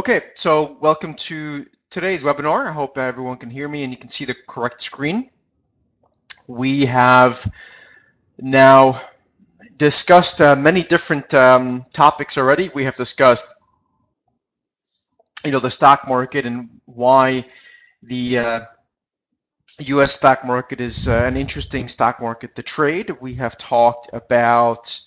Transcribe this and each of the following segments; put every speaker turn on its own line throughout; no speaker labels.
Okay, so welcome to today's webinar. I hope everyone can hear me and you can see the correct screen. We have now discussed many different topics already. We have discussed, the stock market and why the U.S. stock market is an interesting stock market to trade. We have talked about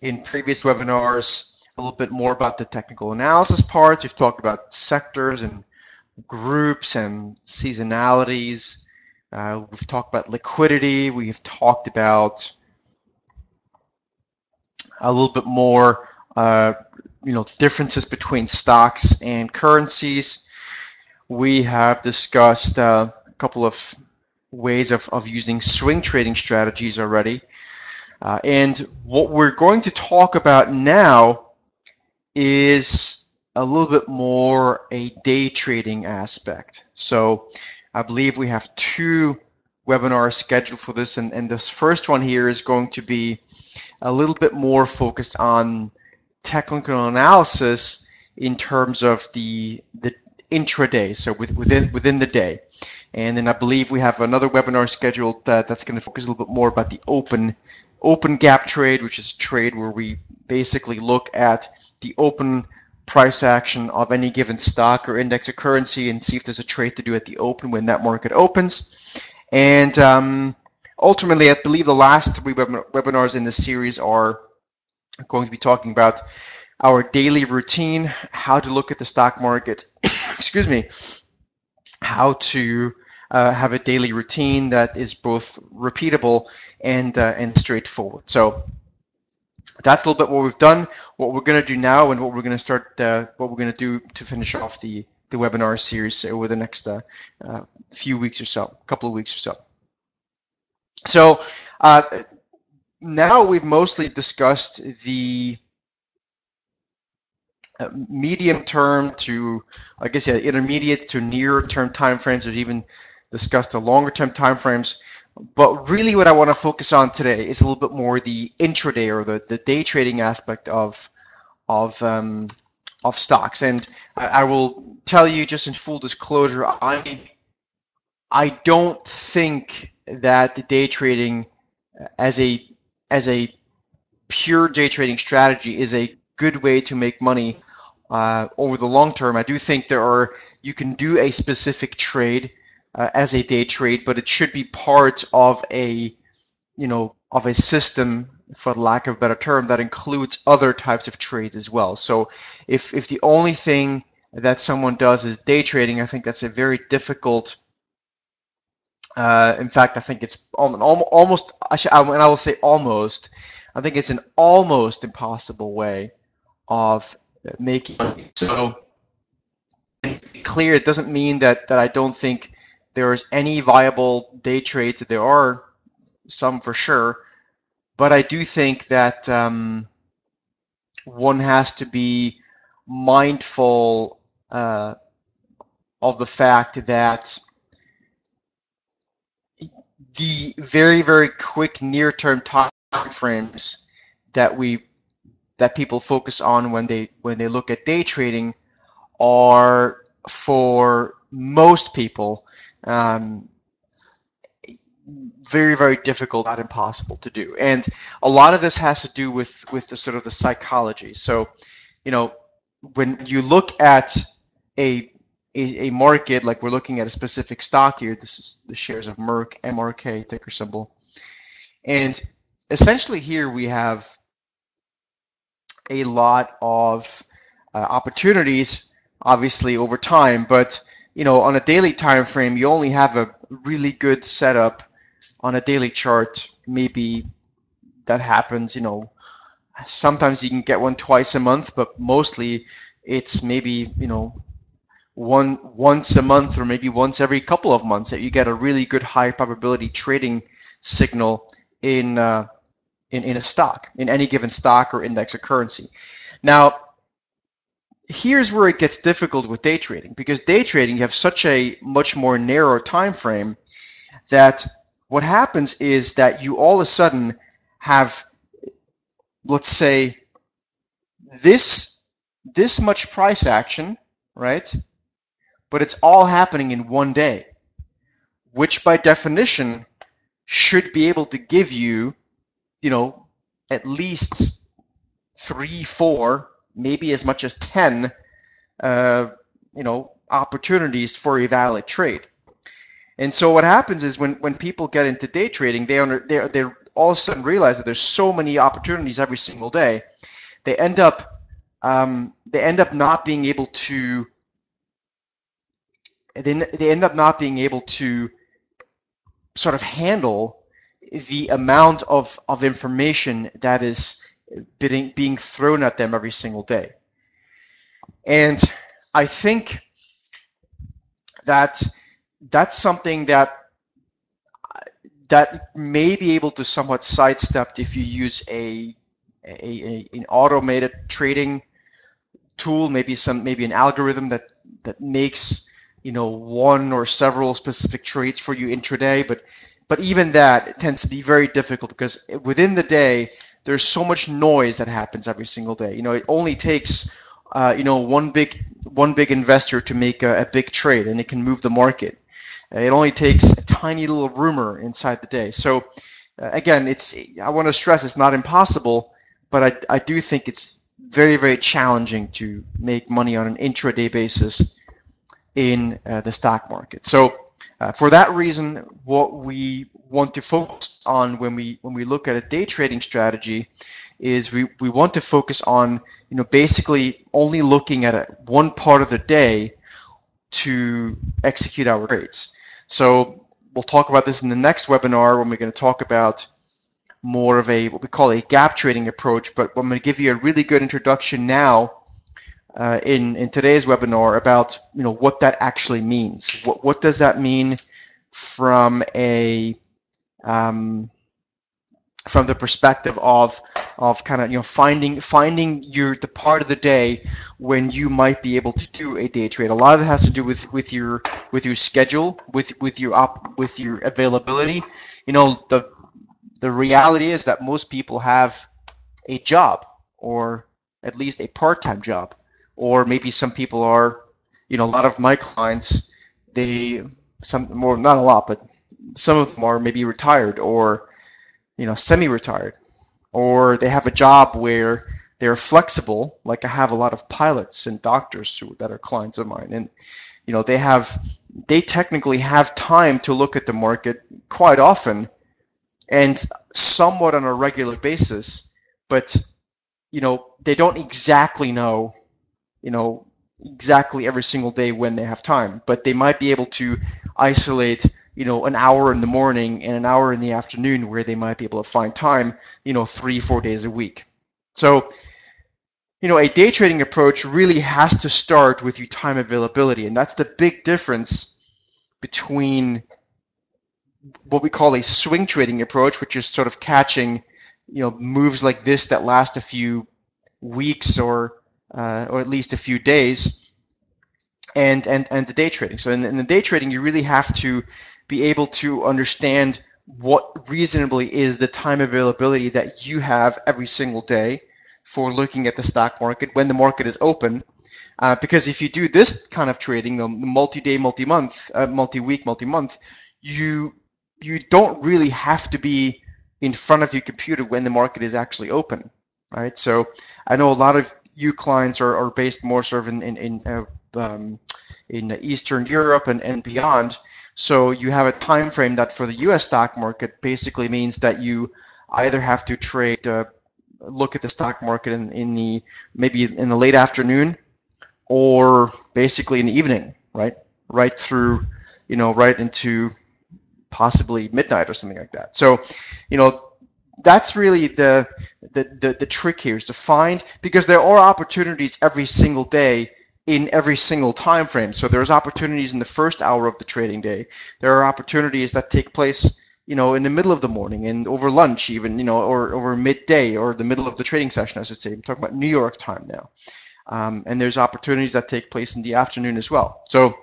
in previous webinars a little bit more about the technical analysis parts. We've talked about sectors and groups and seasonalities. We've talked about liquidity. We've talked about a little bit more, differences between stocks and currencies. We have discussed a couple of ways of using swing trading strategies already. And what we're going to talk about now is a little bit more a day trading aspect. So I believe we have two webinars scheduled for this, and this first one here is going to be a little bit more focused on technical analysis in terms of the intraday, so within the day. And then I believe we have another webinar scheduled that's going to focus a little bit more about the open gap trade, which is a trade where we basically look at the open price action of any given stock or index or currency and see if there's a trade to do at the open when that market opens. And ultimately, I believe the last three webinars in this series are going to be talking about our daily routine, how to look at the stock market, excuse me, how to have a daily routine that is both repeatable and straightforward. So that's a little bit what we've done, what we're going to do now, and what we're going to start, what we're going to do to finish off the webinar series over the next few weeks or so, couple of weeks or so. So now we've mostly discussed the medium term to, I guess, intermediate to near term timeframes. There's even discussed the longer term timeframes. But really what I want to focus on today is a little bit more the intraday or the day trading aspect of stocks. And I will tell you, just in full disclosure, I don't think that the day trading as a pure day trading strategy is a good way to make money over the long term. I do think you can do a specific trade as a day trade, but it should be part of a system, for lack of a better term, that includes other types of trades as well. So if the only thing that someone does is day trading, I think that's a very difficult, in fact, I think it's almost, and I will say almost, I think it's an almost impossible way of making money. So to be clear, it doesn't mean that I don't think there is any viable day trades. There are some for sure, but I do think that one has to be mindful of the fact that the very, very quick near-term time frames that people focus on when they look at day trading are, for most people, very, very difficult, not impossible to do. And a lot of this has to do with the sort of the psychology. So, when you look at a market, like we're looking at a specific stock here, this is the shares of Merck, MRK, ticker symbol. And essentially here we have a lot of opportunities, obviously, over time, but on a daily time frame, you only have a really good setup on a daily chart. Maybe that happens, sometimes you can get one twice a month, but mostly it's maybe, once a month or maybe once every couple of months that you get a really good high probability trading signal in a stock, in any given stock or index or currency. Now, here's where it gets difficult with day trading, because day trading, you have such a much more narrow time frame that what happens is that you all of a sudden have, let's say, this much price action right? But it's all happening in one day, which by definition should be able to give you, at least 3, 4, maybe as much as 10, opportunities for a valid trade. And so what happens is when people get into day trading, they all of a sudden realize that there's so many opportunities every single day. They end up not being able to. They end up not being able to sort of handle the amount of information that is being thrown at them every single day. And I think that that's something that may be able to somewhat sidestep if you use an automated trading tool, maybe an algorithm that makes one or several specific trades for you intraday, but even that tends to be very difficult because within the day there's so much noise that happens every single day. It only takes one big investor to make a big trade, and it can move the market. It only takes a tiny little rumor inside the day. So again, I want to stress it's not impossible, but I do think it's very, very challenging to make money on an intraday basis in the stock market. So for that reason, what we want to focus on when we look at a day trading strategy is we want to focus on basically only looking at one part of the day to execute our trades. So we'll talk about this in the next webinar when we're going to talk about more of what we call a gap trading approach, but I'm going to give you a really good introduction now in today's webinar about what that actually means. What does that mean from from the perspective of kind of finding the part of the day when you might be able to do a day trade. A lot of it has to do with your schedule, with your availability. The reality is that most people have a job, or at least a part-time job, or maybe some people are, a lot of my clients, not a lot, but some of them are maybe retired or semi-retired, or they have a job where they're flexible. Like I have a lot of pilots and doctors that are clients of mine, and they technically have time to look at the market quite often and somewhat on a regular basis, but they don't exactly know exactly every single day when they have time, but they might be able to isolate an hour in the morning and an hour in the afternoon where they might be able to find time 3-4 days a week. So a day trading approach really has to start with your time availability, and that's the big difference between what we call a swing trading approach, which is sort of catching moves like this that last a few weeks or at least a few days, and the day trading. So in the day trading, you really have to be able to understand what reasonably is the time availability that you have every single day for looking at the stock market when the market is open. Because if you do this kind of trading, the multi-day, multi-month, multi-week, multi-month, you don't really have to be in front of your computer when the market is actually open, right? So I know a lot of you clients are based more sort of in Eastern Europe and beyond. So you have a time frame that for the U.S. stock market basically means that you either have to trade, look at the stock market maybe in the late afternoon, or basically in the evening, right through, right into possibly midnight or something like that. So, that's really the trick here, is to find, because there are opportunities every single day in every single time frame. So there's opportunities in the first hour of the trading day. There are opportunities that take place, in the middle of the morning and over lunch even, or over midday, or the middle of the trading session, I should say. I'm talking about New York time now. And there's opportunities that take place in the afternoon as well. So,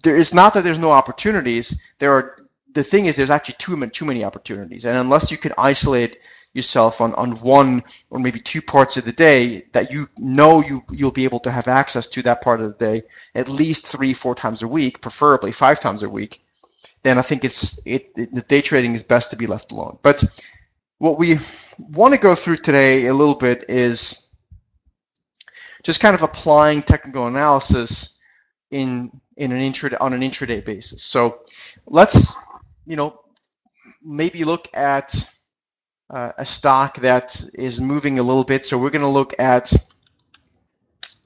there is not that there's no opportunities. The thing is, there's actually too many opportunities, and unless you can isolate, yourself on one or maybe two parts of the day that you'll be able to have access to that part of the day at least 3-4 times a week, preferably 5 times a week, then I think the day trading is best to be left alone. But what we want to go through today a little bit is just kind of applying technical analysis on an intraday basis. So let's maybe look at a stock that is moving a little bit. So we're going to look at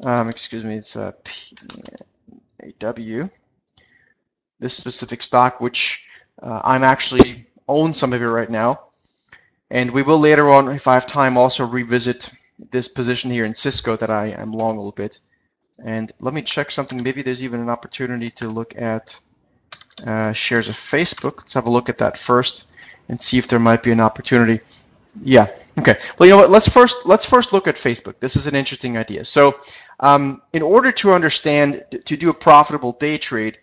excuse me, it's a PAW. This specific stock, which I'm actually own some of it right now, and we will later on, if I have time, also revisit this position here in Cisco that I am long a little bit. And let me check something. Maybe there's even an opportunity to look at shares of Facebook. Let's have a look at that first and see if there might be an opportunity. Yeah. Okay. Well, you know what? Let's first look at Facebook. This is an interesting idea. So, in order to understand to do a profitable day trade,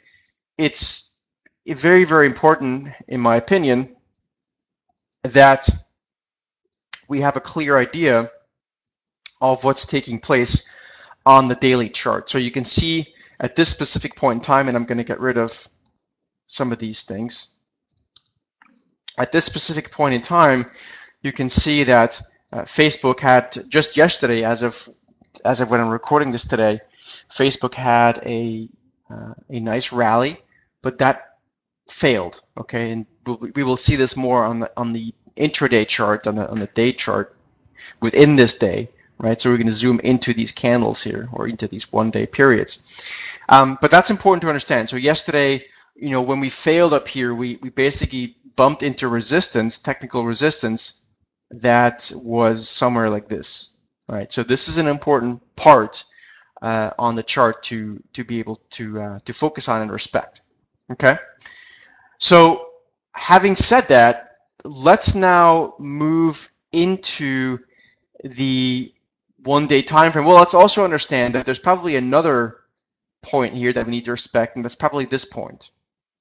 it's very, very important, in my opinion, that we have a clear idea of what's taking place on the daily chart. So you can see at this specific point in time, and I'm going to get rid of some of these things. At this specific point in time, you can see that Facebook had just yesterday, as of when I'm recording this today, Facebook had a nice rally, but that failed. Okay, and we will see this more on the intraday chart, on the day chart within this day, right? So we're going to zoom into these candles here, or into these one-day periods. But that's important to understand. So yesterday, when we failed up here, we basically bumped into resistance, technical resistance, that was somewhere like this. All right. So this is an important part on the chart to be able to focus on and respect. Okay. So having said that, let's now move into the one-day time frame. Well, let's also understand that there's probably another point here that we need to respect, and that's probably this point,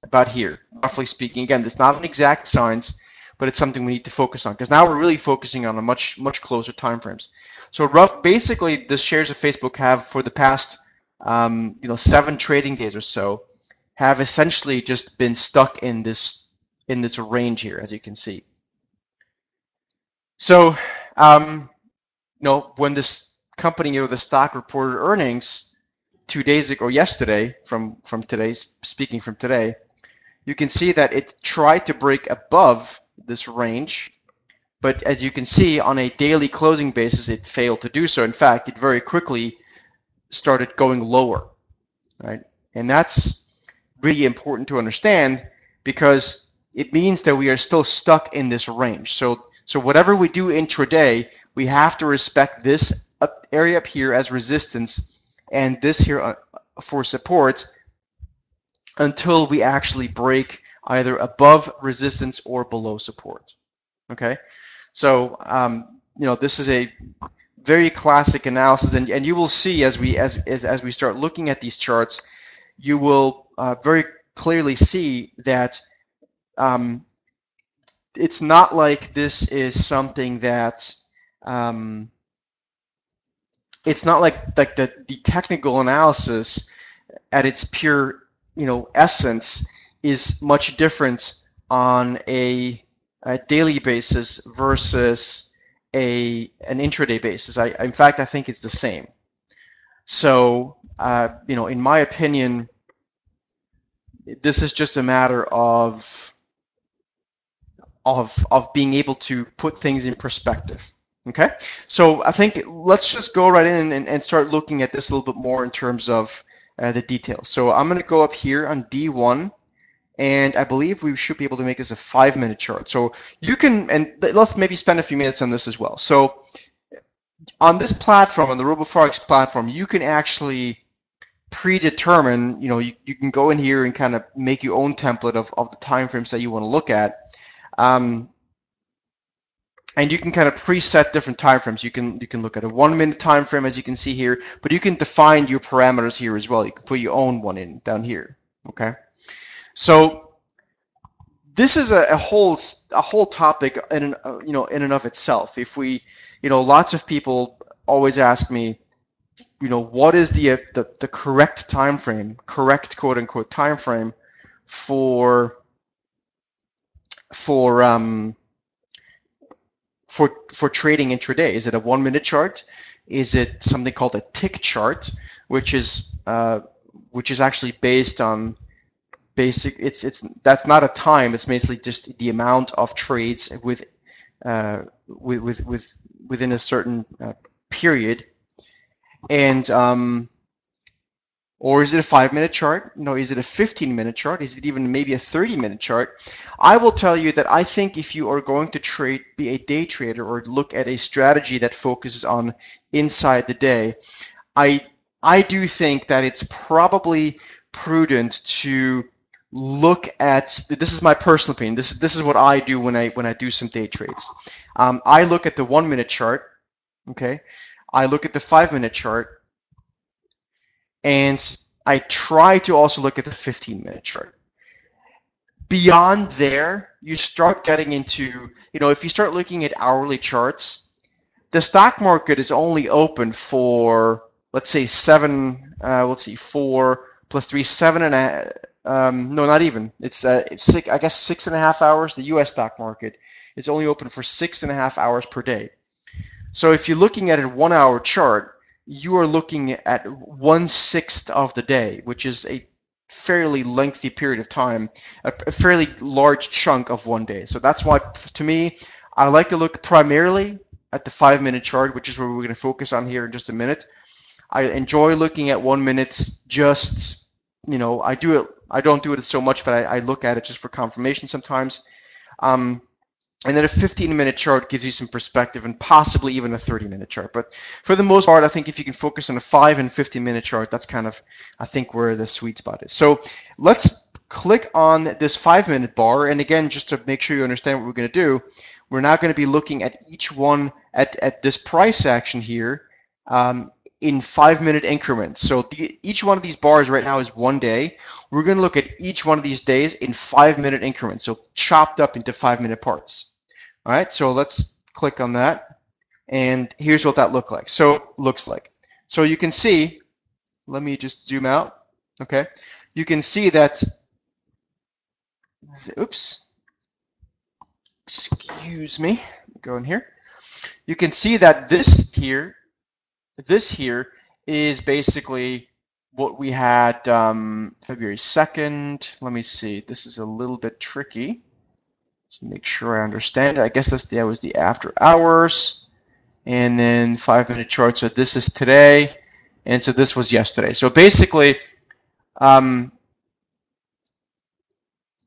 about here, roughly speaking. Again, it's not an exact science, but it's something we need to focus on, because now we're really focusing on a much closer time frames. So basically, the shares of Facebook have, for the past 7 trading days or so, have essentially just been stuck in this range here, as you can see. So when this company or the stock reported earnings 2 days ago, or yesterday, from today, you can see that it tried to break above this range, but as you can see, on a daily closing basis, it failed to do so. In fact, it very quickly started going lower, right? And that's really important to understand, because it means that we are still stuck in this range. So whatever we do intraday, we have to respect this area up here as resistance and this here for support until we actually break either above resistance or below support. Okay, so this is a very classic analysis, and you will see as we start looking at these charts, you will very clearly see that it's not like this is something that it's not like the technical analysis at its pure essence is much different on a daily basis versus an intraday basis. In fact, I think it's the same. So in my opinion, this is just a matter of being able to put things in perspective. Okay, so I think let's just go right in and start looking at this a little bit more in terms of the details. So I'm going to go up here on D1, and I believe we should be able to make this a 5-minute chart. So you can, and let's maybe spend a few minutes on this as well. So on this platform, on the Roboforex platform, you can actually predetermine, you can go in here and kind of make your own template of the time frames that you want to look at. And you can kind of preset different time frames. You can look at a 1-minute time frame, as you can see here, but you can define your parameters here as well. You can put your own one in down here. Okay, so this is a whole topic in in and of itself. If we, lots of people always ask me, what is the correct time frame, correct quote unquote time frame for trading intraday? Is it a 1 minute chart? Is it something called a tick chart, which is actually based on that's not a time. It's basically just the amount of trades within a certain period. And or is it a 5 minute chart? Is it a 15-minute chart? Is it even maybe a 30-minute chart? I will tell you that I think if you are going to be a day trader or look at a strategy that focuses on inside the day, I do think that it's probably prudent to look at, this is my personal opinion, this is what I do when I do some day trades. I look at the 1 minute chart, okay? I look at the 5 minute chart, and I try to also look at the 15-minute chart. Beyond there, you start getting into, if you start looking at hourly charts, the stock market is only open for, let's say 4 plus 3, 7.5, no, not even. It's 6, I guess 6.5 hours. The U.S. stock market is only open for 6.5 hours per day. So if you're looking at a 1 hour chart, you are looking at 1/6 of the day, which is a fairly lengthy period of time, a fairly large chunk of one day. So that's why, to me, I like to look primarily at the 5 minute chart, which is where we're going to focus on here in just a minute. I enjoy looking at 1 minute, just, I don't do it so much, but I look at it just for confirmation sometimes. And then a 15-minute chart gives you some perspective, and possibly even a 30-minute chart. But for the most part, I think if you can focus on a 5 and 15-minute chart, that's kind of, I think, where the sweet spot is. So let's click on this 5-minute bar. And again, just to make sure you understand what we're going to do, we're now going to be looking at each one at this price action here in 5-minute increments. So each one of these bars right now is 1 day. We're going to look at each one of these days in 5-minute increments, so chopped up into 5-minute parts. All right, so let's click on that, and here's what that looks like. So you can see, let me just zoom out, okay? You can see that, oops, excuse me, go in here. You can see that this here is basically what we had February 2nd. Let me see, this is a little bit tricky. So make sure I understand it. I guess that was the after hours, and then 5-minute chart. So this is today, and so this was yesterday. So basically, and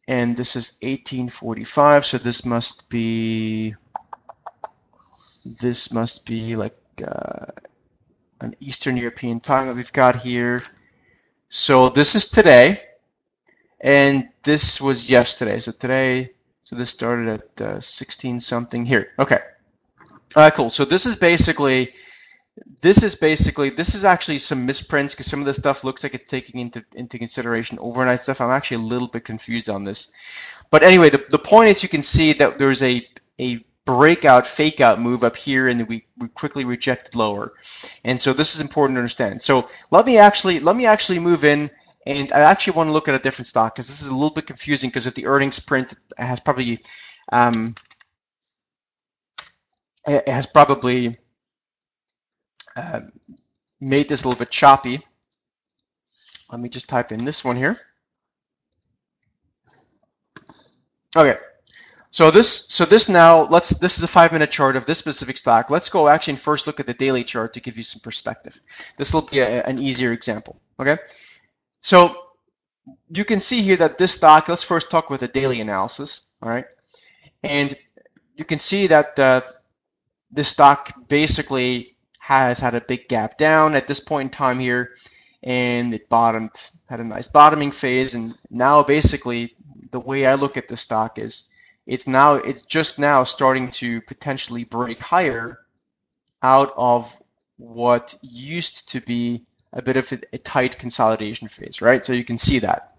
this is 1845. So this must be like an Eastern European time that we've got here. So this is today, and this was yesterday. So today. So this started at 16 something here. Okay. All right, cool. So this is actually some misprints, because some of this stuff looks like it's taking into consideration overnight stuff. I'm actually a little bit confused on this. But anyway, the point is, you can see that there's a breakout, fake out move up here, and then we quickly rejected lower. And so this is important to understand. So let me actually move in. And I actually want to look at a different stock, because this is a little bit confusing, because if the earnings print has probably made this a little bit choppy. Let me just type in this one here. Okay, so this now, this is a 5-minute chart of this specific stock. Let's go actually and first look at the daily chart to give you some perspective. This will be an easier example. Okay. So you can see here that this stock, let's first talk with the daily analysis, all right? And you can see that this stock basically has had a big gap down at this point in time here, and it bottomed, had a nice bottoming phase, and now basically the way I look at the stock is it's just now starting to potentially break higher out of what used to be a bit of a tight consolidation phase, right? So you can see that.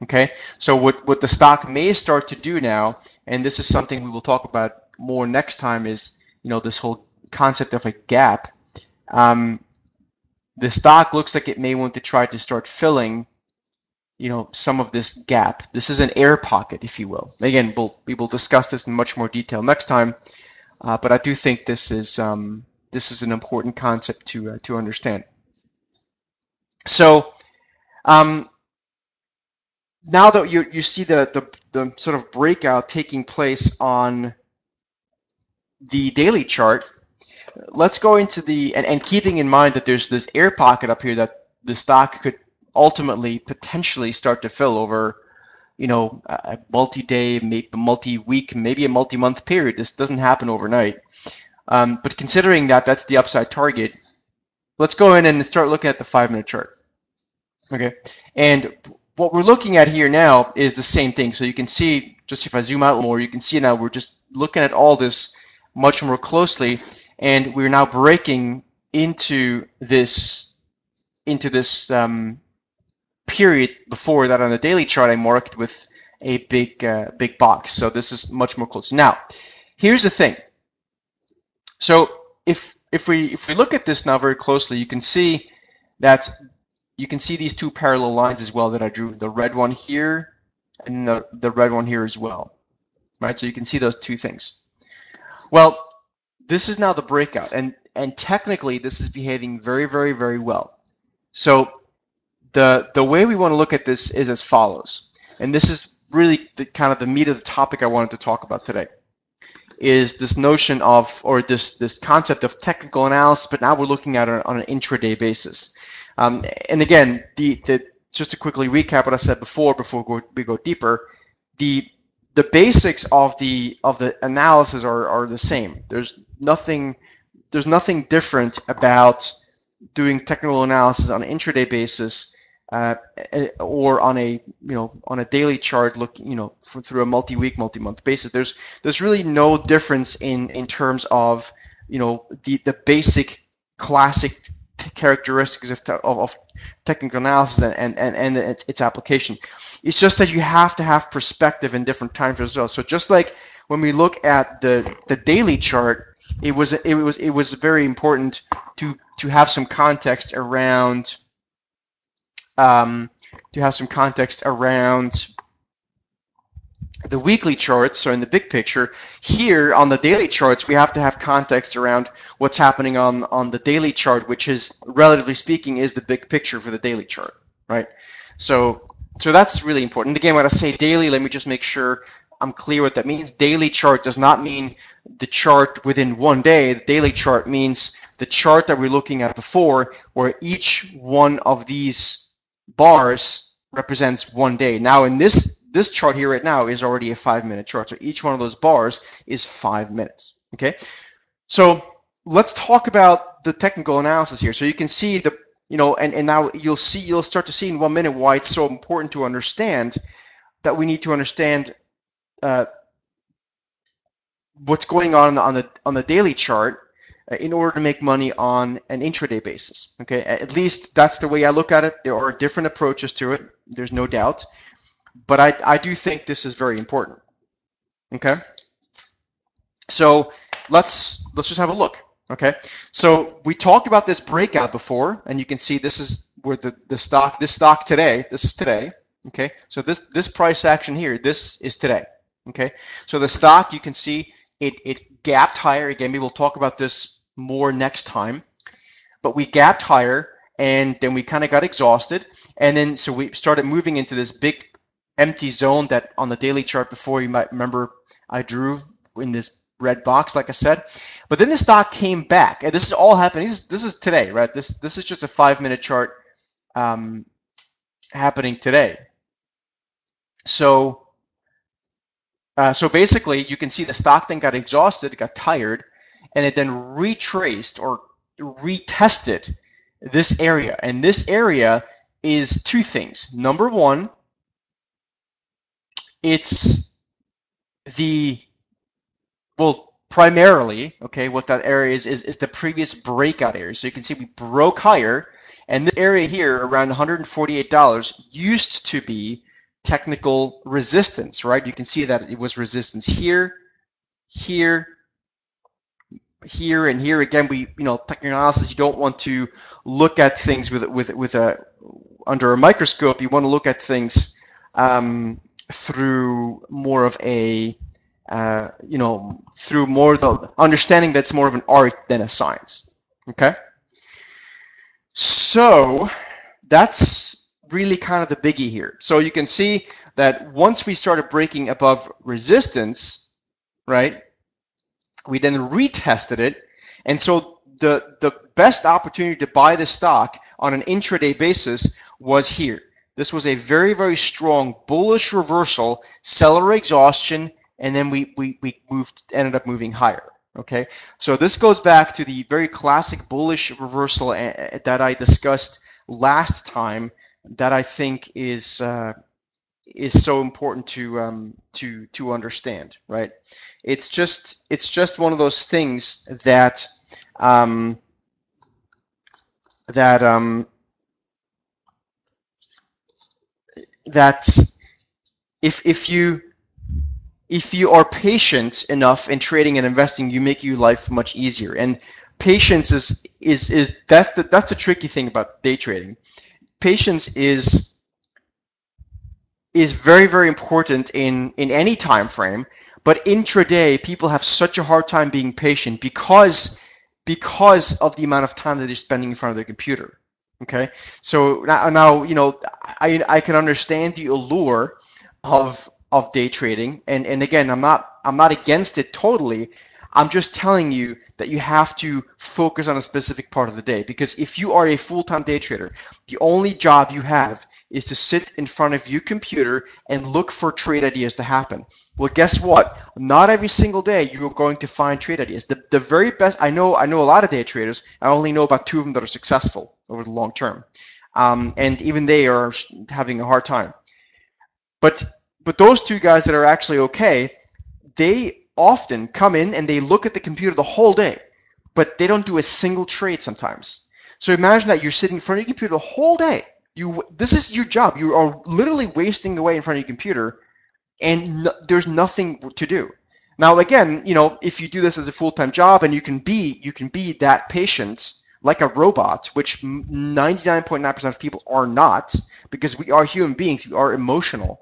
Okay, so what the stock may start to do now, and this is something we will talk about more next time, is this whole concept of a gap. The stock looks like it may want to try to start filling some of this gap. This is an air pocket, if you will. Again, we will discuss this in much more detail next time, but I do think this is an important concept to understand. So now that you see the sort of breakout taking place on the daily chart, let's go into and keeping in mind that there's this air pocket up here that the stock could ultimately potentially start to fill over a multi-day, maybe multi-week, maybe a multi-month period. This doesn't happen overnight, but considering that that's the upside target, let's go in and start looking at the 5-minute chart. Okay, and what we're looking at here now is the same thing. So you can see, just if I zoom out more, you can see now we're just looking at all this much more closely, and we're now breaking into this period before that on the daily chart I marked with a big box. So this is much more close. Now, here's the thing. So if we look at this now very closely, you can see these two parallel lines as well that I drew, the red one here and the red one here as well, right? So you can see those two things. Well, this is now the breakout, and technically this is behaving very, very, very well. So the way we want to look at this is as follows, and this is really kind of the meat of the topic I wanted to talk about today, is this notion of, or this concept of technical analysis, but now we're looking at it on an intraday basis. And again, just to quickly recap what I said before we go deeper, the basics of the analysis are the same. There's nothing different about doing technical analysis on an intraday basis or on a daily chart, through a multi-week, multi-month basis. There's really no difference in terms of the basic classic characteristics of technical analysis and its application. It's just that you have to have perspective in different times as well. So just like when we look at the daily chart, it was very important to have some context around the weekly charts. So in the big picture, here on the daily charts, we have to have context around what's happening on the daily chart, which is, relatively speaking, is the big picture for the daily chart, right? So that's really important. Again, when I say daily, let me just make sure I'm clear what that means. Daily chart does not mean the chart within one day. The daily chart means the chart that we're looking at before, where each one of these bars represents one day. Now in this chart here right now is already a 5-minute chart, so each one of those bars is 5 minutes. Okay, so let's talk about the technical analysis here. So you can see and now you'll start to see in 1 minute why it's so important to understand that we need to understand what's going on the daily chart in order to make money on an intraday basis. Okay, at least that's the way I look at it. There are different approaches to it, there's no doubt, but I do think this is very important. Okay, so let's just have a look. Okay, so we talked about this breakout before, and you can see this is where this stock today, this is today. Okay, so this price action here, this is today. Okay, so the stock, you can see it gapped higher. Again, we will talk about this more next time, but we gapped higher, and then we kind of got exhausted, and then so we started moving into this big empty zone that on the daily chart before, you might remember I drew in this red box, like I said. But then the stock came back, and this is all happening. This is today, right? This is just a 5-minute chart happening today. So basically, you can see the stock then got exhausted, it got tired, and it then retraced or retested this area. And this area is two things. Number one, it's primarily, okay, what that area is the previous breakout area. So you can see we broke higher, and this area here around $148 used to be technical resistance, right? You can see that it was resistance here, here, here, and here. Again, technical analysis, you don't want to look at things under a microscope. You want to look at things through more of a through more the understanding that's more of an art than a science. Okay, so that's really kind of the biggie here. So you can see that once we started breaking above resistance, right, we then retested it, and so the best opportunity to buy the stock on an intraday basis was here. This was a very, very strong bullish reversal, seller exhaustion, and then we ended up moving higher. Okay, so this goes back to the very classic bullish reversal that I discussed last time, that I think is so important to understand, right? It's just one of those things that if you are patient enough in trading and investing, you make your life much easier. And patience that's the tricky thing about day trading. Patience is very, very important in any time frame, but intraday people have such a hard time being patient because of the amount of time that they're spending in front of their computer. Okay, so now I can understand the allure of day trading, and again, I'm not against it totally. I'm just telling you that you have to focus on a specific part of the day, because if you are a full-time day trader, the only job you have is to sit in front of your computer and look for trade ideas to happen. Well, guess what? Not every single day you're going to find trade ideas. The very best, I know a lot of day traders. I only know about 2 of them that are successful over the long term, and even they are having a hard time. But those 2 guys that are actually okay, they often come in and they look at the computer the whole day, but they don't do a single trade sometimes. So imagine that you're sitting in front of your computer the whole day. This is your job. You are literally wasting away in front of your computer, and there's nothing to do. Now, again, if you do this as a full-time job and you can be that patient like a robot, which 99.9% of people are not, because we are human beings, we are emotional.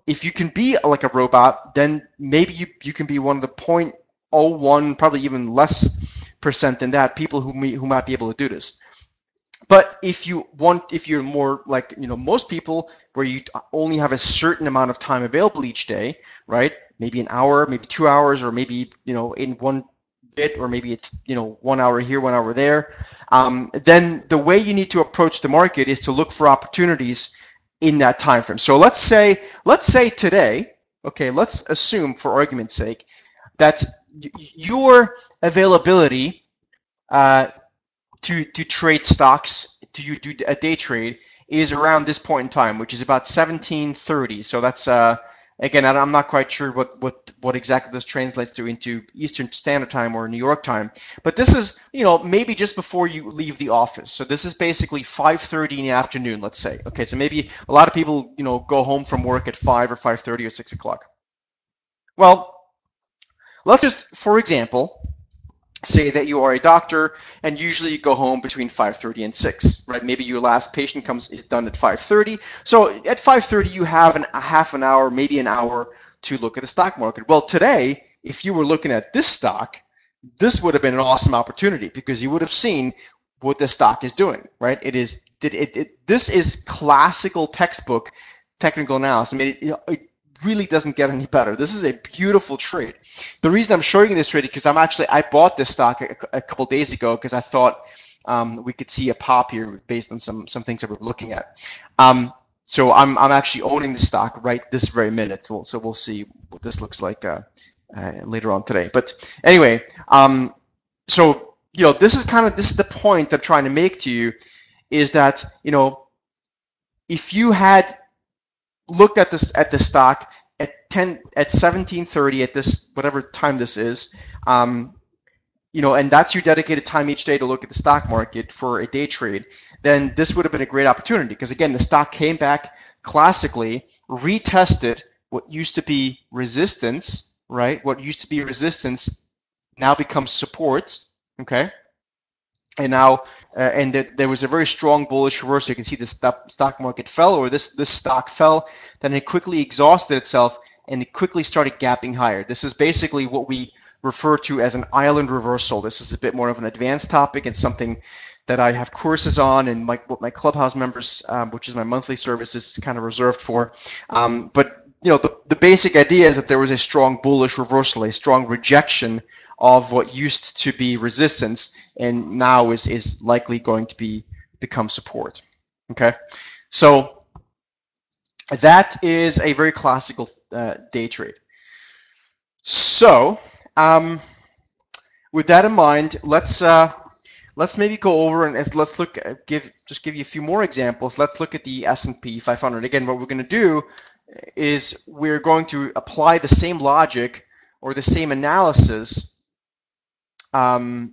If you can be like a robot, then maybe you can be one of the 0.01, probably even less % than that, people who might be able to do this. But if you're more like most people, where you only have a certain amount of time available each day, right? Maybe an hour, maybe 2 hours, or maybe in one bit, or maybe it's 1 hour here, 1 hour there. Then the way you need to approach the market is to look for opportunities in that time frame. So let's say today, okay, let's assume for argument's sake that your availability to trade stocks, to do a day trade, is around this point in time, which is about 17:30. So that's again, I'm not quite sure what exactly this translates to into Eastern Standard Time or New York time, but this is maybe just before you leave the office. So this is basically 5:30 in the afternoon, let's say. Okay, so maybe a lot of people go home from work at 5 or 5:30 or 6 o'clock. Well, let's just, for example, say that you are a doctor, and usually you go home between 5:30 and 6, right? Maybe your last patient is done at 5:30. So at 5:30 you have a half an hour, maybe an hour, to look at the stock market. Well, today, if you were looking at this stock, this would have been an awesome opportunity, because you would have seen what the stock is doing, right? This is classical textbook technical analysis. I mean, it really doesn't get any better. This is a beautiful trade. The reason I'm showing you this trade is because I bought this stock a couple days ago, because I thought we could see a pop here based on some things that we're looking at. So I'm actually owning the stock right this very minute. So we'll see what this looks like later on today. But anyway, so this is the point I'm trying to make to you, is that if you had looked at the stock at 17:30 at this whatever time this is, and that's your dedicated time each day to look at the stock market for a day trade, then this would have been a great opportunity, because again, the stock came back classically retested what used to be resistance, right? What used to be resistance now becomes support, okay? And now, there was a very strong bullish reversal. You can see the stock market fell, or this stock fell, then it quickly exhausted itself, and it quickly started gapping higher. This is basically what we refer to as an island reversal. This is a bit more of an advanced topic. It's something that I have courses on, and what my Clubhouse members, which is my monthly service, is kind of reserved for. But you know, the basic idea is that there was a strong bullish reversal, a strong rejection of what used to be resistance, and now is likely going to become support. Okay, so that is a very classical day trade. So with that in mind, let's maybe go over and let's look at, just give you a few more examples. Let's look at the S&P 500. Again, what we're going to do is we're going to apply the same logic or the same analysis. And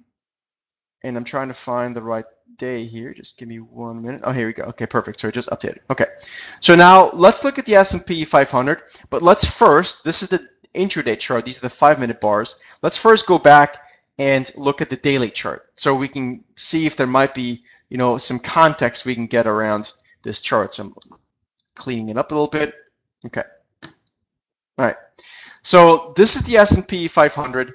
I'm trying to find the right day here. Just give me 1 minute. Oh, here we go. Okay, perfect. So I just updated. Okay. So now let's look at the S&P 500. But let's first, this is the intraday chart. These are the 5-minute bars. Let's first go back and look at the daily chart, so we can see if there might be, you know, some context we can get around this chart. So I'm cleaning it up a little bit. Okay. All right. So this is the S&P 500,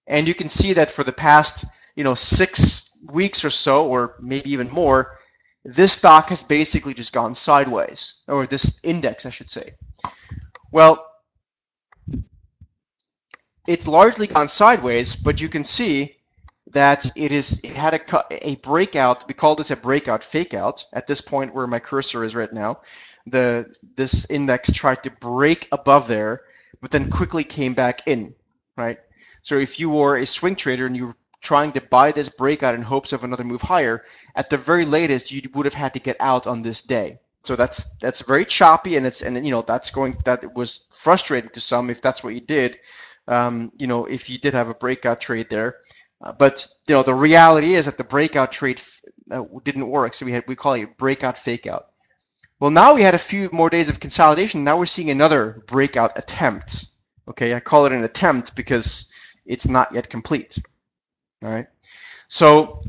and you can see that for the past, you know, 6 weeks or so, or maybe even more, this stock has basically just gone sideways, or this index, I should say. Well, it's largely gone sideways, but you can see that it had a breakout. We call this a breakout fake out. At this point where my cursor is right now, this index tried to break above there, but then quickly came back in, right? So if you were a swing trader and you were trying to buy this breakout in hopes of another move higher, at the very latest you would have had to get out on this day. So that's very choppy, and you know, that was frustrating to some if that's what you did. You know, if you did have a breakout trade there, but you know, the reality is that the breakout trade didn't work. So we call it breakout fake out. Well, now we had a few more days of consolidation. Now we're seeing another breakout attempt. Okay, I call it an attempt because it's not yet complete. All right. So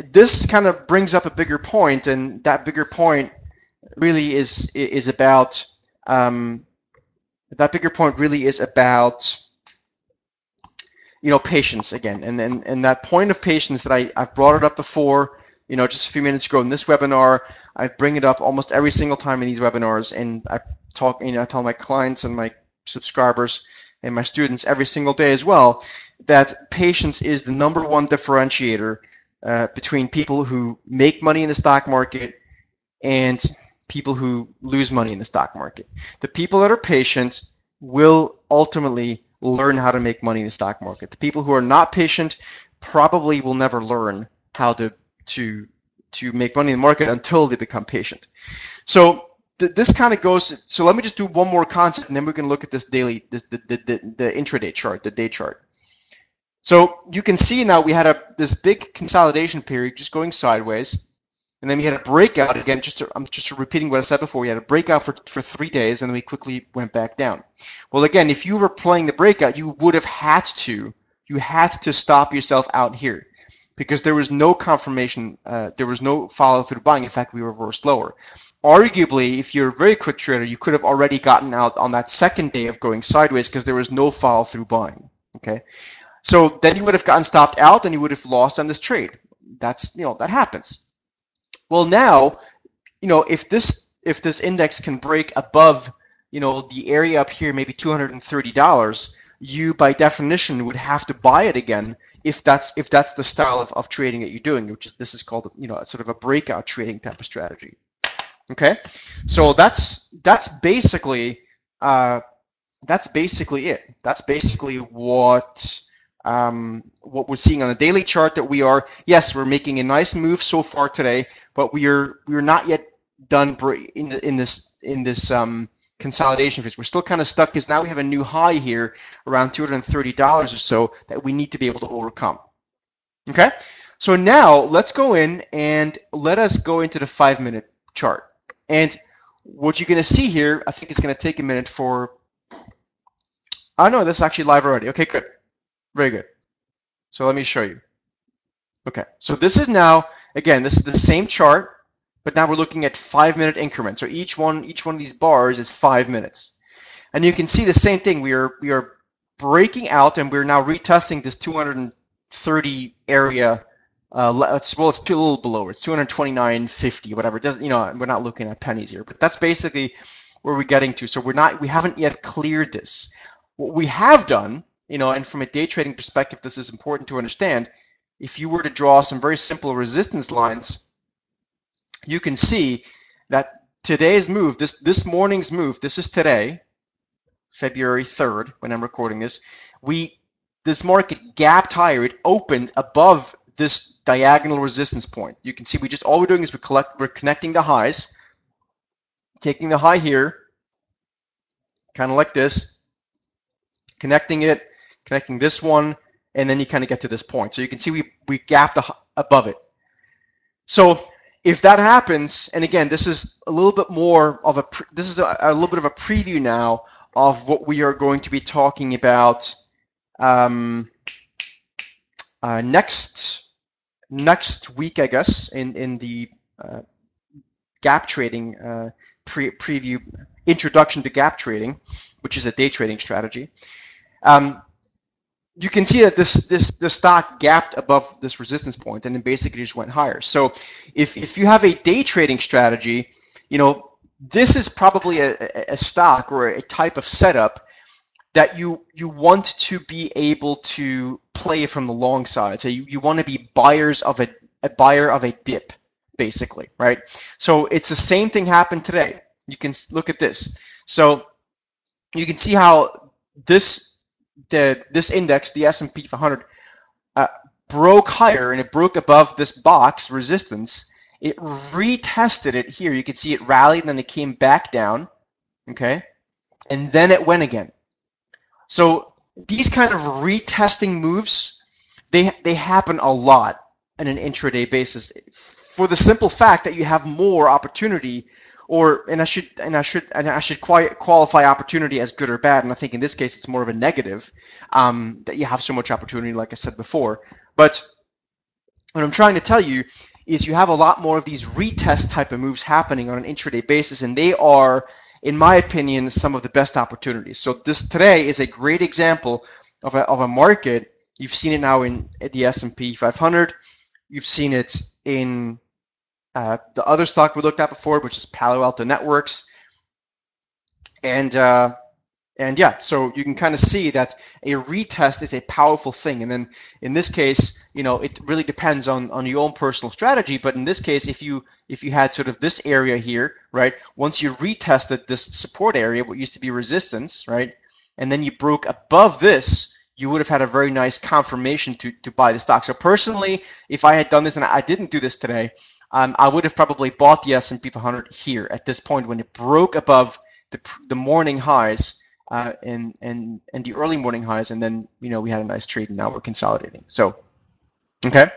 this kind of brings up a bigger point, and that bigger point really is about you know, patience again, and that point of patience that I've brought it up before, you know, just a few minutes ago in this webinar. I bring it up almost every single time in these webinars, and I talk, you know, I tell my clients and my subscribers and my students every single day as well that patience is the #1 differentiator between people who make money in the stock market and people who lose money in the stock market. The people that are patient will ultimately learn how to make money in the stock market. The people who are not patient probably will never learn how to make money in the market until they become patient. So this kind of goes. So let me just do one more concept, and then we can look at this daily, the intraday chart, the day chart. So you can see now we had this big consolidation period just going sideways, and then we had a breakout again. I'm just repeating what I said before. We had a breakout for 3 days, and then we quickly went back down. Well, again, if you were playing the breakout, you would have had to. You had to stop yourself out here, because there was no confirmation. There was no follow-through buying. In fact, we reversed lower. Arguably, if you're a very quick trader, you could have already gotten out on that second day of going sideways because there was no follow-through buying. Okay, so then you would have gotten stopped out, and you would have lost on this trade. That's, you know, that happens. Well, now, you know, if this index can break above, you know, the area up here, maybe $230, you by definition would have to buy it again if that's the style of trading that you're doing, this is called, you know, sort of a breakout trading type of strategy. Okay, so that's basically it. That's basically what we're seeing on a daily chart. That we're making a nice move so far today, but we're not yet done in this consolidation phase. We're still kind of stuck because now we have a new high here around $230 or so that we need to be able to overcome. Okay, so now let's go in and let us go into the 5-minute chart. And what you're going to see here, I think it's going to take a minute for, oh no, this is actually live already. Okay, good. Very good. So let me show you. Okay, so this is now, again, this is the same chart, but now we're looking at 5-minute increments. So each one of these bars is 5 minutes. And you can see the same thing. We are breaking out, and we're now retesting this 230 area. Well, it's a little below. It's 229.50, whatever. It doesn't, we're not looking at pennies here, but that's basically where we're getting to. So we haven't yet cleared this. What we have done, and from a day trading perspective, this is important to understand. If you were to draw some very simple resistance lines, you can see that today's move, this morning's move, this is today, February 3rd, when I'm recording this, this market gapped higher. It opened above this diagonal resistance point. You can see all we're doing is we're connecting the highs, taking the high here, kind of like this, connecting this one, and then you kind of get to this point. So you can see we gapped above it. So if that happens, and again, this is a little bit more of a little bit of a preview now of what we are going to be talking about next week, I guess, in the gap trading preview, introduction to gap trading, which is a day trading strategy. You can see that the stock gapped above this resistance point and then basically just went higher. So if you have a day trading strategy, this is probably a stock or a type of setup that you want to be able to play from the long side. So you want to be buyers of a buyer of a dip, basically, right? So it's the same thing happened today. You can look at this. So you can see how this index, the S&P 500, broke higher, and it broke above this box resistance. It retested it here. You can see it rallied, and then it came back down, okay? And then it went again. So these kind of retesting moves, they happen a lot on an intraday basis for the simple fact that you have more opportunity, and I should qualify opportunity as good or bad, and I think in this case it's more of a negative, that you have so much opportunity, like I said before. But what I'm trying to tell you is you have a lot more of these retest type of moves happening on an intraday basis, and they are, in my opinion, some of the best opportunities. So this today is a great example of a market. You've seen it now in the S&P 500. You've seen it in the other stock we looked at before, which is Palo Alto Networks. And yeah, so you can kind of see that a retest is a powerful thing. And then in this case, it really depends on your own personal strategy. But in this case, if you had sort of this area here, right, once you retested this support area, what used to be resistance, right, and then you broke above this, you would have had a very nice confirmation to buy the stock. So personally, if I had done this, and I didn't do this today, I would have probably bought the S&P 500 here at this point when it broke above the morning highs and the early morning highs, and then we had a nice trade, and now we're consolidating. So okay,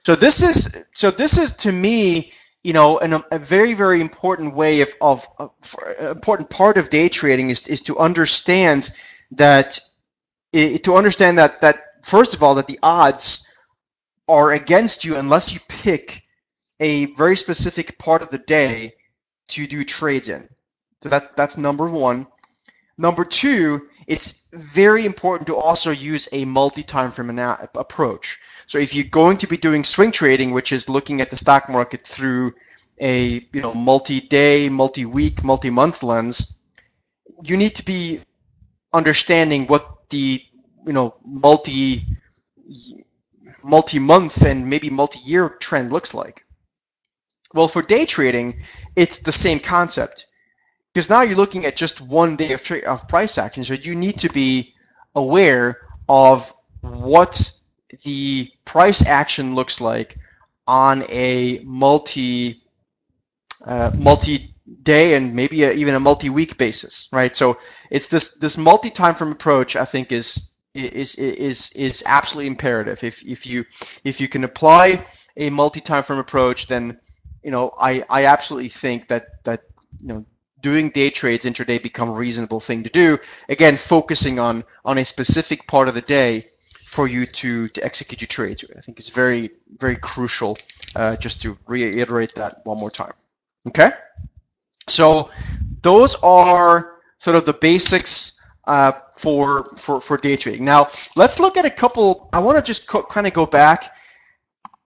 so this is to me a very, very important way of important part of day trading is to understand that first of all, that the odds are against you unless you pick a very specific part of the day to do trades in. So that's number one. Number two, it's very important to also use a multi-time frame approach. So if you're going to be doing swing trading, which is looking at the stock market through a multi-day, multi-week, multi-month lens, you need to be understanding what the multi-month and maybe multi-year trend looks like. Well, for day trading, it's the same concept, because now you're looking at just one day of price action. So you need to be aware of what the price action looks like on a multi-day and maybe even a multi-week basis, right? So it's this multi-time frame approach, I think, is absolutely imperative. If you can apply a multi-time frame approach, then I absolutely think that doing day trades intraday become a reasonable thing to do. Again, focusing on a specific part of the day for you to execute your trades. I think it's very, very crucial, just to reiterate that one more time. Okay? So those are sort of the basics for day trading. Now, let's look at a couple. I want to just kind of go back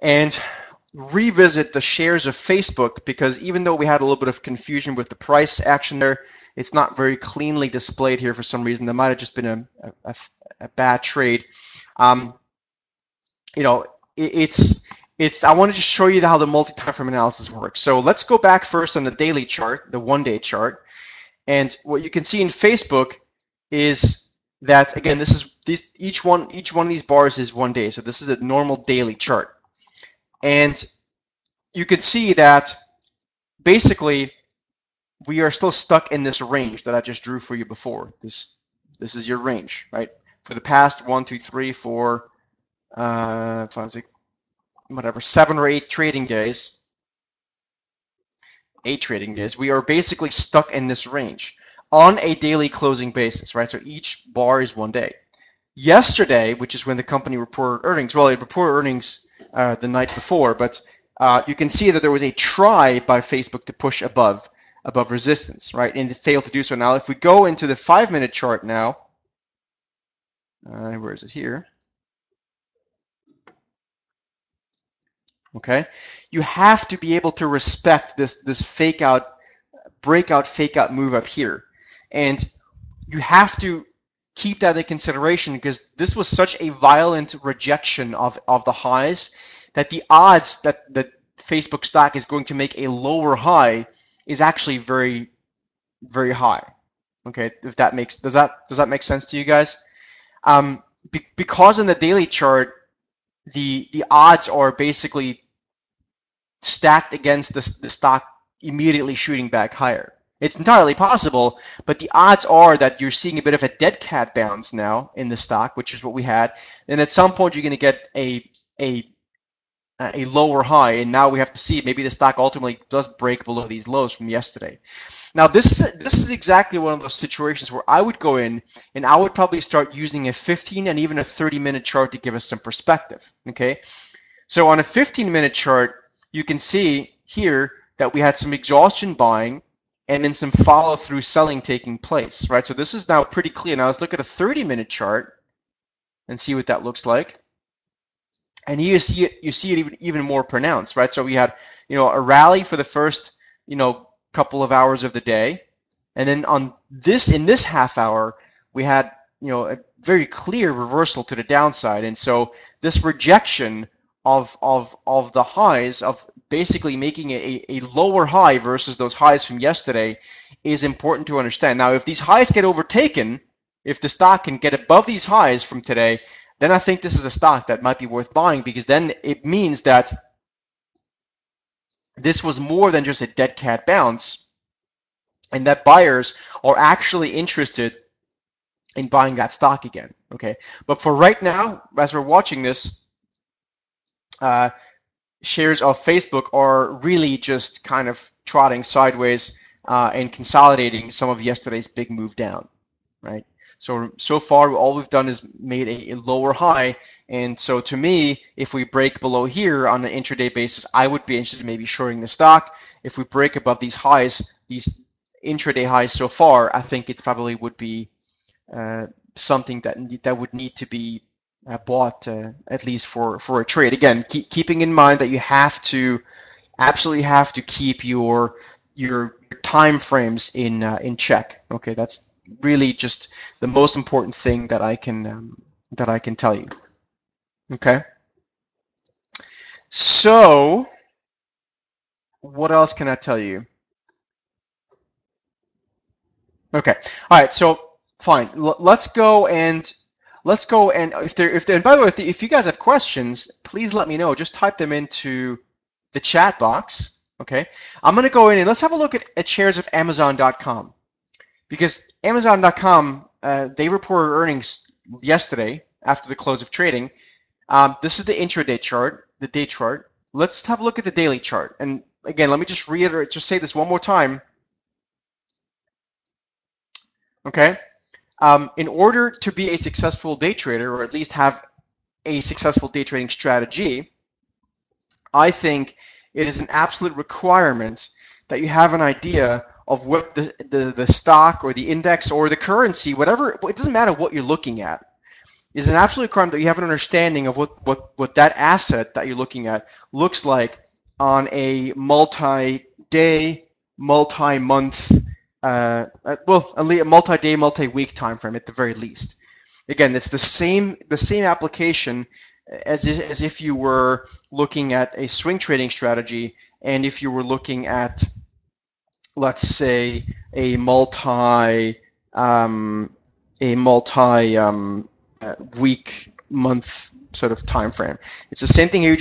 and revisit the shares of Facebook, because even though we had a little bit of confusion with the price action there, it's not very cleanly displayed here for some reason. There might have just been a bad trade. You know, I want to just show you how the multi-time frame analysis works. So let's go back first on the daily chart, the one-day chart, and what you can see in Facebook is that, again, each one of these bars is 1 day. So this is a normal daily chart. And you can see that basically we are still stuck in this range that I just drew for you before. This is your range, right? For the past 1, 2, 3, 4, 5, 6, whatever, 7 or 8 trading days, 8 trading days, we are basically stuck in this range on a daily closing basis, right? So each bar is 1 day. Yesterday, which is when the company reported earnings, well, it reported earnings the night before, but you can see that there was a try by Facebook to push above resistance, right? And it failed to do so. Now, if we go into the 5-minute chart now, where is it here? Okay, you have to be able to respect this fake out, breakout, fake out move up here, and you have to keep that in consideration, because this was such a violent rejection of the highs that the odds that the Facebook stock is going to make a lower high is actually very, very high. Okay, if that makes does that make sense to you guys? Because in the daily chart, the odds are basically stacked against the stock immediately shooting back higher. It's entirely possible, but the odds are that you're seeing a bit of a dead cat bounce now in the stock, which is what we had. And at some point, you're going to get a lower high, and now we have to see maybe the stock ultimately does break below these lows from yesterday. Now, this is exactly one of those situations where I would go in and I would probably start using a 15 and even a 30-minute chart to give us some perspective. Okay, so on a 15-minute chart, you can see here that we had some exhaustion buying and then some follow-through selling taking place, right? So this is now pretty clear. Now let's look at a 30-minute chart and see what that looks like. And you see it even more pronounced, right? So we had, you know, a rally for the first, you know, couple of hours of the day, and then in this half hour we had, you know, a very clear reversal to the downside. And so this rejection of the highs, of basically making a lower high versus those highs from yesterday, is important to understand. Now, if these highs get overtaken, if the stock can get above these highs from today, then I think this is a stock that might be worth buying, because then it means that this was more than just a dead cat bounce, and that buyers are actually interested in buying that stock again. Okay, but for right now, as we're watching this, shares of Facebook are really just kind of trotting sideways and consolidating some of yesterday's big move down, right? So far, all we've done is made a lower high, and so to me, if we break below here on an intraday basis, I would be interested in maybe shorting the stock. If we break above these highs, these intraday highs so far, I think it probably would be something that would need to be bought at least for a trade. Again, keeping in mind that you absolutely have to keep your time frames in check. Okay, that's really just the most important thing that I can tell you. Okay. So what else can I tell you? Okay. All right. So fine. Let's go and and by the way, if you guys have questions, please let me know. Just type them into the chat box. Okay. I'm going to go in and let's have a look at shares of Amazon.com, because Amazon.com, they reported earnings yesterday after the close of trading. This is the intraday chart, the day chart. Let's have a look at the daily chart. And again, let me just reiterate, just say this one more time. Okay. In order to be a successful day trader, or at least have a successful day trading strategy, I think it is an absolute requirement that you have an idea of what the stock or the index or the currency, whatever, it doesn't matter what you're looking at. It's an absolute requirement that you have an understanding of what that asset that you're looking at looks like on a multi-day, multi-month, well, a multi-day, multi-week time frame at the very least. Again, it's the same application as if you were looking at a swing trading strategy, and if you were looking at, let's say, a multi week, month sort of time frame. It's the same thing here.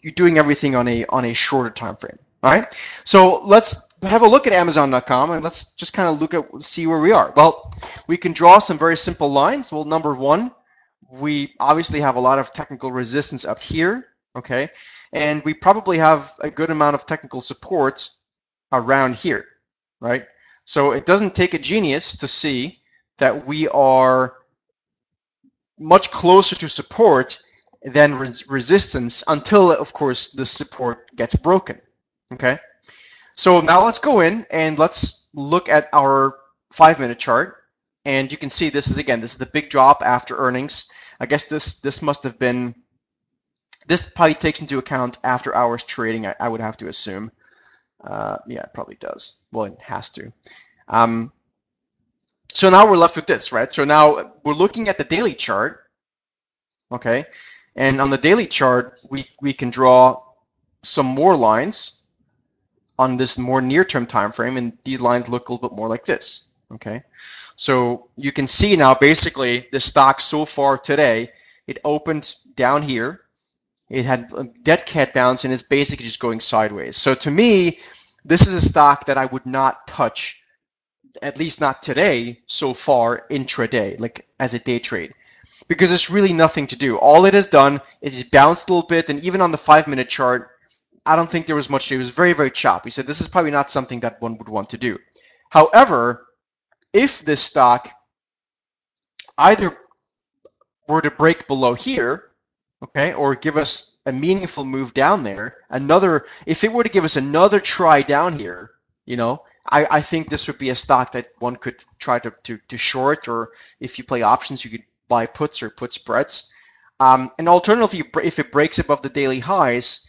You're doing everything on a shorter time frame. All right. So let's have a look at Amazon.com and let's just kind of see where we are. Well, we can draw some very simple lines. Well, number one, we obviously have a lot of technical resistance up here. Okay, and we probably have a good amount of technical support around here, right? So it doesn't take a genius to see that we are much closer to support than resistance until, of course, the support gets broken. Okay, so now let's go in and let's look at our 5-minute chart, and you can see this is the big drop after earnings. I guess this must have been, this probably takes into account after hours trading, I would have to assume. Yeah, it probably does. Well, it has to. So now we're left with this, right? So now we're looking at the daily chart, okay? And on the daily chart, we can draw some more lines on this more near-term time frame, and these lines look a little bit more like this, okay? So you can see now basically the stock so far today, it opened down here, it had a dead cat bounce, and it's basically just going sideways. So to me, this is a stock that I would not touch, at least not today so far, intraday, like as a day trade, because there's really nothing to do. All it has done is it bounced a little bit, and even on the 5-minute chart, I don't think there was much. It was very, very choppy. So this is probably not something that one would want to do. However, if this stock either were to break below here, okay, or give us a meaningful move down there, if it were to give us another try down here, you know, I think this would be a stock that one could try to short, or if you play options, you could buy puts or put spreads. And alternatively, if it breaks above the daily highs,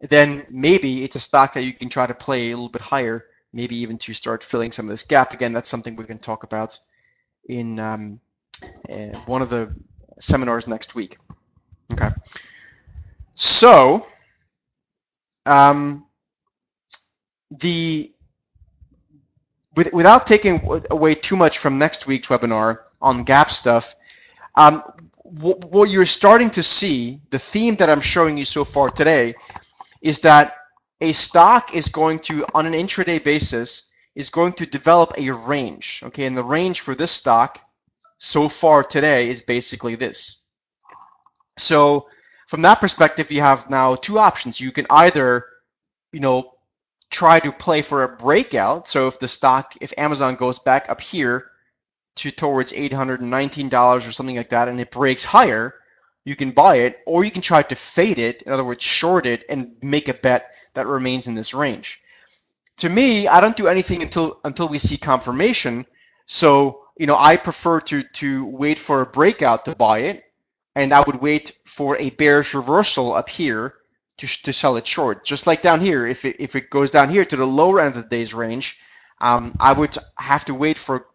then maybe it's a stock that you can try to play a little bit higher, maybe even to start filling some of this gap. Again, that's something we can talk about in one of the seminars next week. Okay. So without taking away too much from next week's webinar on gap stuff, what you're starting to see, the theme that I'm showing you so far today, is that a stock is going to, on an intraday basis, is going to develop a range. Okay, and the range for this stock so far today is basically this. So from that perspective, you have now two options. You can either, you know, try to play for a breakout. So if Amazon goes back up here to towards $819 or something like that, and it breaks higher, you can buy it, or you can try to fade it, in other words, short it, and make a bet that remains in this range. To me, I don't do anything until we see confirmation. So, you know, I prefer to wait for a breakout to buy it, and I would wait for a bearish reversal up here to sell it short. Just like down here, if it goes down here to the lower end of the day's range, I would have to wait for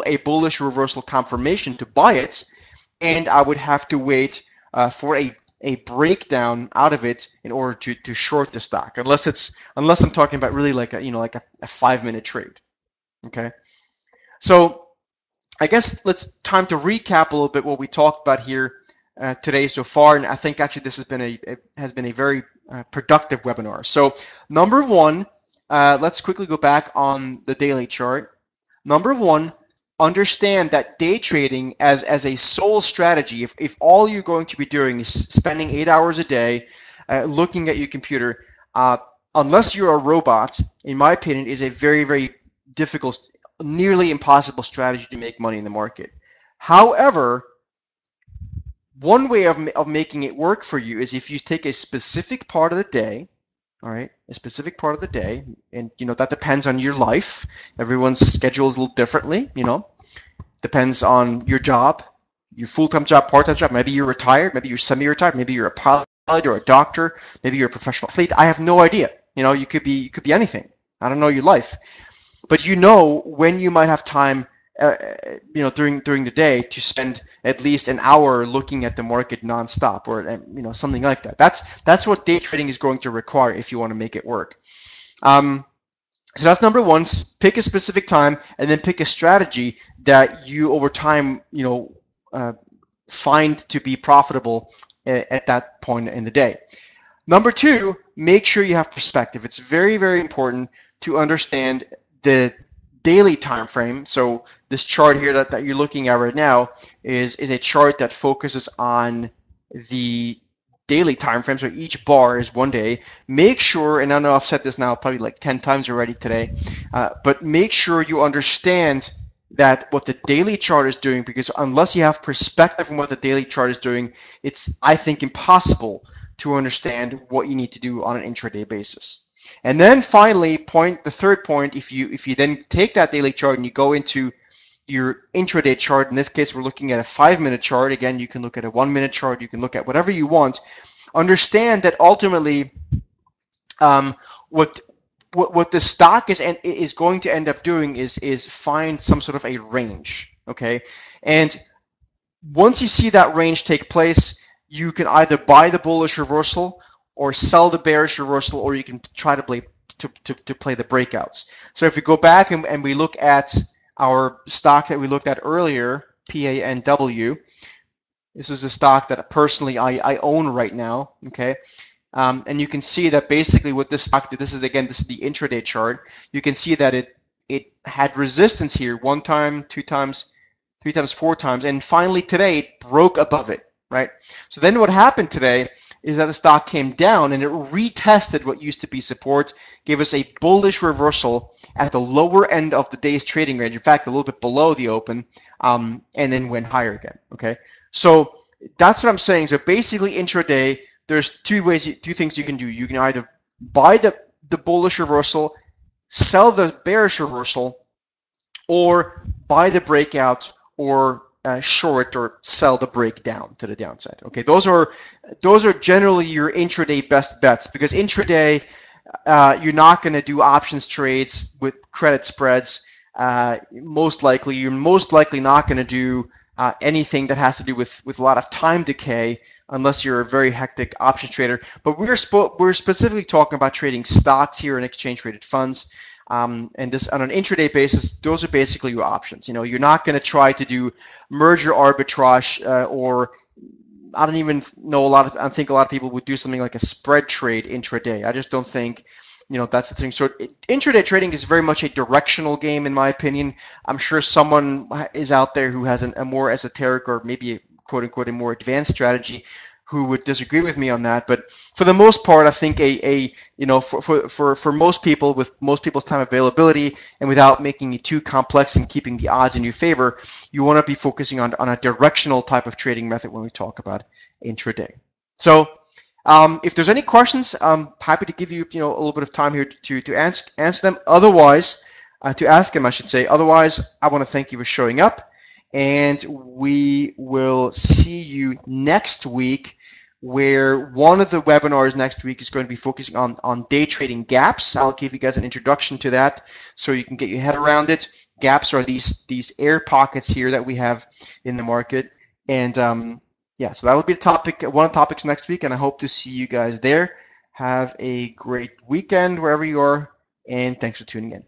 a bullish reversal confirmation to buy it, and I would have to wait for a breakdown out of it in order to short the stock, unless I'm talking about really like a 5-minute trade. Okay, so I guess time to recap a little bit what we talked about here today so far, and I think actually this has been a very productive webinar. So number one, let's quickly go back on the daily chart. Number one, understand that day trading as a sole strategy, if all you're going to be doing is spending 8 hours a day looking at your computer, unless you're a robot, in my opinion, is a very, very difficult, nearly impossible strategy to make money in the market. However, one way of making it work for you is if you take a specific part of the day, all right, a specific part of the day, and that depends on your life. Everyone's schedule is a little differently, depends on your job, your full-time job, part-time job. Maybe you're retired, maybe you're semi-retired, maybe you're a pilot or a doctor, maybe you're a professional athlete. I have no idea. You could be anything. I don't know your life, but when you might have time during the day to spend at least an hour looking at the market nonstop, or something like that. That's what day trading is going to require if you want to make it work. So that's number one. Pick a specific time, and then pick a strategy that you over time find to be profitable at that point in the day. Number two, make sure you have perspective. It's very, very important to understand the daily time frame. So this chart here that you're looking at right now is a chart that focuses on the daily time frame. So each bar is 1 day. Make sure, and I know I've said this now probably like 10 times already today, but make sure you understand that what the daily chart is doing, because unless you have perspective on what the daily chart is doing, it's, I think, impossible to understand what you need to do on an intraday basis. And then finally, the third point, if you then take that daily chart and you go into your intraday chart, in this case we're looking at a 5-minute chart. Again, you can look at a 1-minute chart, you can look at whatever you want. Understand that ultimately what the stock is going to end up doing is find some sort of a range, okay? And once you see that range take place, you can either buy the bullish reversal or sell the bearish reversal, or you can try to play the breakouts. So if we go back and we look at our stock that we looked at earlier, PANW, this is a stock that personally I own right now, okay? And you can see that basically what this stock did, this is the intraday chart. You can see that it had resistance here 1 time, 2 times, 3 times, 4 times, and finally today it broke above it, right? So then what happened today is that the stock came down and it retested what used to be support, gave us a bullish reversal at the lower end of the day's trading range, in fact a little bit below the open, and then went higher again, okay? So that's what I'm saying. So basically intraday, there's two things you can do. You can either buy the bullish reversal, sell the bearish reversal, or buy the breakout, or short or sell the breakdown to the downside. Okay, those are generally your intraday best bets, because intraday you're not going to do options trades with credit spreads. You're most likely not going to do anything that has to do with a lot of time decay, unless you're a very hectic options trader. But we're specifically talking about trading stocks here and exchange traded funds. And this on an intraday basis, those are basically your options. You're not going to try to do merger arbitrage, or I don't even know I think a lot of people would do something like a spread trade intraday. I just don't think that's the thing. So intraday trading is very much a directional game, in my opinion. I'm sure someone is out there who has a more esoteric, or maybe a quote unquote a more advanced strategy, who would disagree with me on that. But for the most part, I think for most people, with most people's time availability and without making it too complex and keeping the odds in your favor, you want to be focusing on a directional type of trading method when we talk about intraday. So if there's any questions, I'm happy to give you a little bit of time here to answer them. Otherwise, to ask them, I should say. Otherwise, I want to thank you for showing up. And we will see you next week, where one of the webinars next week is going to be focusing on day trading gaps. I'll give you guys an introduction to that so you can get your head around it. Gaps are these air pockets here that we have in the market. And yeah, so that will be the topic, one of the topics next week, and I hope to see you guys there. Have a great weekend wherever you are, and thanks for tuning in.